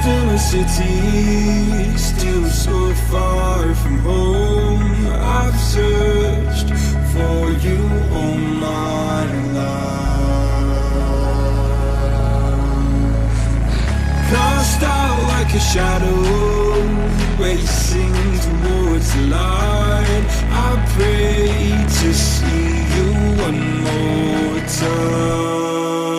Still a city, still so far from home. I've searched for you all my life. Cast out like a shadow, racing towards the light. I pray to see you one more time.